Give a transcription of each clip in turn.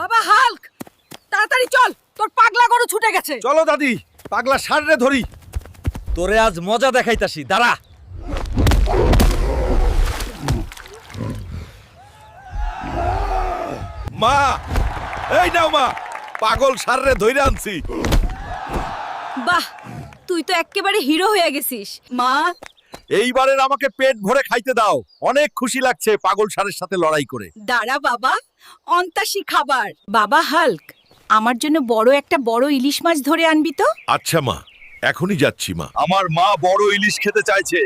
বাবা হাল্ক, তাড়াতাড়ি চল, তোর পাগলা গরু ছুটে গেছে। চলো দাদি, পাগলা ষাঁড়রে ধরি। তোরে আজ মজা দেখাইতাছি, দাঁড়া। মা, এই নাও মা, পাগল ষাঁড়রে ধইরে আনছি। বাহ, তুই তো এক্কেবারে হিরো হয়ে গেছিস। মা, এইবারের আমাকে পেট ভরে খাইতে দাও। অনেক খুশি লাগছে পাগল ষাঁড়ের সাথে লড়াই করে। দাঁড়া বাবা, অন্তাসী খাবার। বাবা হাল্ক, আমার জন্য বড় ইলিশ মাছ ধরে আনবি তো। আচ্ছা মা, এখনই যাচ্ছি মা। আমার মা বড় ইলিশ খেতে চাইছে।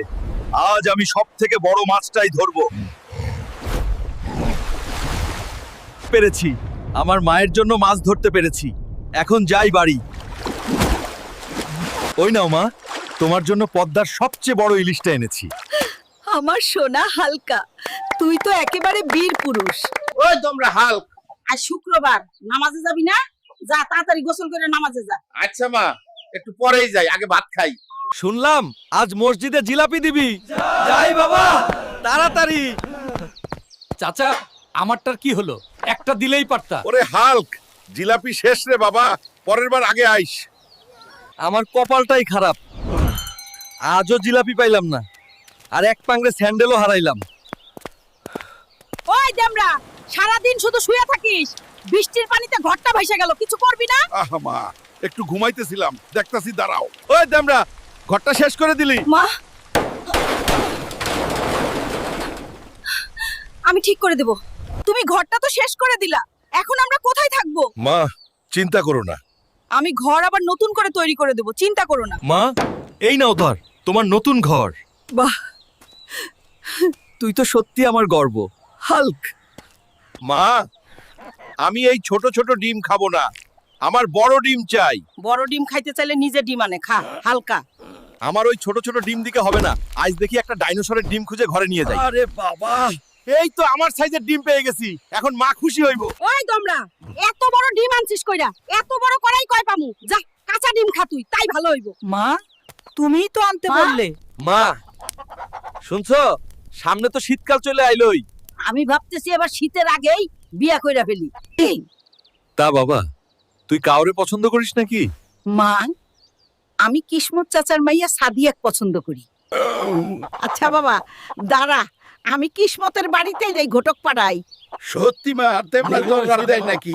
আজ আমি সব থেকে বড় মাছটাই ধরবো। পেরেছি, আমার মায়ের জন্য মাছ ধরতে পেরেছি। এখন যাই বাড়ি। ওই নাও মা, তোমার জন্য পদ্মার সবচেয়ে বড় ইলিশটা এনেছি। আমার সোনা হালকা, তুই তো একেবারে বীর পুরুষ। ওই তোমরা হাল্ক, আজ শুক্রবার, নামাজে যাবি না? যা তাড়াতাড়ি গোসল করে নামাজে যা। আচ্ছা মা, একটু পরেই যাই, আগে ভাত খাই। শুনলাম আজ মসজিদে জিলাপি দিবি। যাই বাবা, তাড়াতাড়ি। চাচা, আমারটার কি হলো? একটা দিলেই পারতা। ওরে হাল্ক, জিলাপি শেষ রে বাবা, পরের বার আগে আইস। আমার কপালটাই খারাপ, আজও জিলাপি পাইলাম না, আর এক পাংড়ে স্যান্ডেলও হারাইলাম। ওই দেমরা, সারাদিন শুধু শুয়ে থাকিস, বৃষ্টির পানিতে ঘরটা ভাইসা গেল, কিছু করবি না? আহা মা, একটু ঘুমাইতেছিলাম, দেখতাছি, দাঁড়াও। ওই দেমরা, ঘরটা শেষ করে দিলি? মা, আমি ঠিক করে দেব। তুমি ঘরটা তো শেষ করে দিলা, এখন আমরা কোথায় থাকবো? মা, চিন্তা করো না। আমি ঘর আবার নতুন করে তৈরি করে দেব, চিন্তা করো না। মা, এই নাও ধর তোমার নতুন ঘর। বাহ, তুই তো সত্যি আমার গর্ব, হাল্ক। মা, আমি এই ছোট ছোট ডিম খাবো না, আমার বড় ডিম চাই। বড় ডিম খাইতে চাইলে নিজে ডিম আনে খা, হালকা। আমার ওই ছোট ছোট ডিম দিকে হবে না, আজ দেখি একটা ডাইনোসরের ডিম খুঁজে ঘরে নিয়ে যাই। আরে বাবা, এই তো আমার সাইজের ডিম পেয়ে গেছি, এখন মা খুশি হইব। ওই তোমরা, এত বড় ডিম আনছিস কইরা? এত বড় করাই কয় পামু? যা, কাঁচা ডিম খা তুই, তাই ভালো হইব। মা, তুমিই তো আনতে বললে। মা শুনছো, সামনে তো শীতকাল চলে আইলোই। আমি ভাবতেছি এবার শীতের আগেই বিয়া কইরা ফেলি। তা বাবা, তুই কাউরে পছন্দ করিস নাকি? মা, আমি কিসমত চাচার মাইয়া সাদিয়াক পছন্দ করি। আচ্ছা বাবা, দাঁড়া, আমি কিসমতের বাড়িতে যাই, ঘটক পাড়াই। সত্যি মা, তেমন দরকার দেয় নাকি?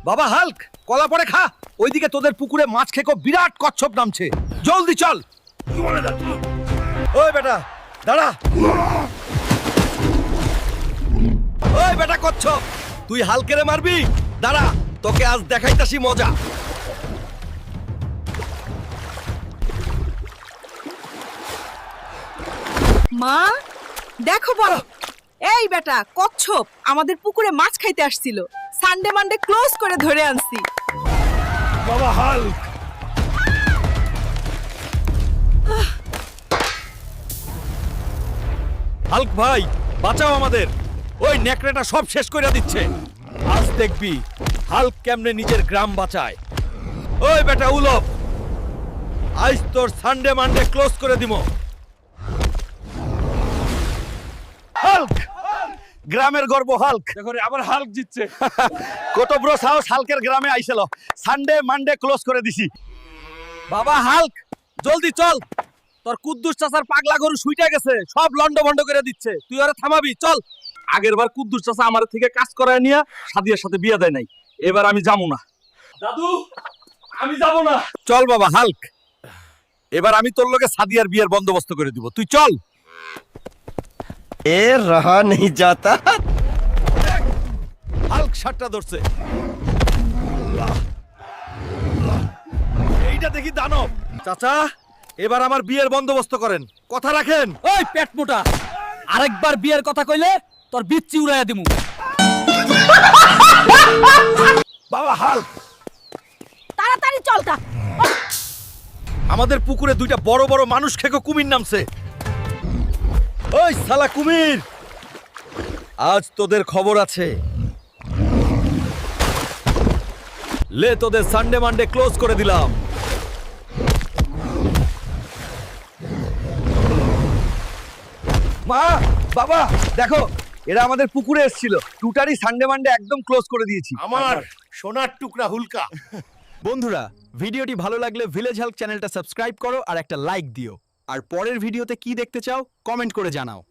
বাবা হাল্ক, কলা পরে খা। ওইদিকে তোদের পুকুরে মাছ খেকো বিরাট কচ্ছপ নামছে, জলদি চল। ওই বেটা দাঁড়া। ওই বেটা কচ্ছপ, তুই হালকেরে মারবি? দাঁড়া, তোকে আজ দেখাইতাছি মজা। মা, দেখো বড়, এই বেটা কচ্ছপ আমাদের পুকুরে মাছ খাইতে আসছিল। সানডে মানডে ক্লোজ করে ধরে আনছি। বাবা হাল্ক, হাল্ক ভাই বাঁচাও আমাদের, ওই নেকড়েটা সব শেষ করে দিচ্ছে। আজ দেখবি হাল্ক কেমনে নিজের গ্রাম বাঁচায়। ওই বেটা উলপ, আজ তোর সানডে মানডে ক্লোজ করে দিমো। হাল্ক, গ্রামের গর্ব হাল্ক। দেখো রে, আবার হাল্ক জিতছে। কত বড় সাহস হাল্কের গ্রামে আইছিল। সানডে মানডে ক্লোজ করে দিছি। বাবা হাল্ক, জলদি চল, তোর কুদ্দুস চাচার পাগলা গরু শুইটা গেছে, সব লন্ড ভন্ড করে দিচ্ছে। তুই ওরে থামাবি, চল। আগের বার কুদ্দুস চাচা আমার থেকে কাজ করায় নিয়া সাদিয়ার সাথে বিয়ে দেয় নাই, এবার আমি যাবো না। দাদু, আমি যাব না। চল বাবা হাল্ক, এবার আমি তোর লগে সাদিয়ার বিয়ের বন্দোবস্ত করে দিব, তুই চল। ए रहा नहीं जाता। হাল্ক শাটটা ধরছে। এইটা দেখি দানব। চাচা, এবার আমার বিয়ের বন্দোবস্ত করেন, কথা রাখেন। ওই পেট মোটা, আরেকবার বিয়ের কথা কইলে তোর বিচ্ছি উড়াইয়া দিমু। বাবা হাল্ক, তাড়াতাড়ি চল তা। আমাদের পুকুরে দুইটা বড় বড় মানুষ খেকো কুমির নামছে। ওই শালা কুমির, আজ তোদের খবর আছে। লে, তোদের সানডে মানডে ক্লোজ করে দিলাম। মা, বাবা দেখো, এরা আমাদের পুকুরে এসেছিল টুটারি সানডে মানডে একদম ক্লোজ করে দিয়েছি। আমার সোনার টুকরা হুলকা। বন্ধুরা, ভিডিওটি ভালো লাগলে ভিলেজ হেল্প চ্যানেলটা সাবস্ক্রাইব করো আর একটা লাইক দিও। আর পরের ভিডিওতে কি দেখতে চাও কমেন্ট করে জানাও।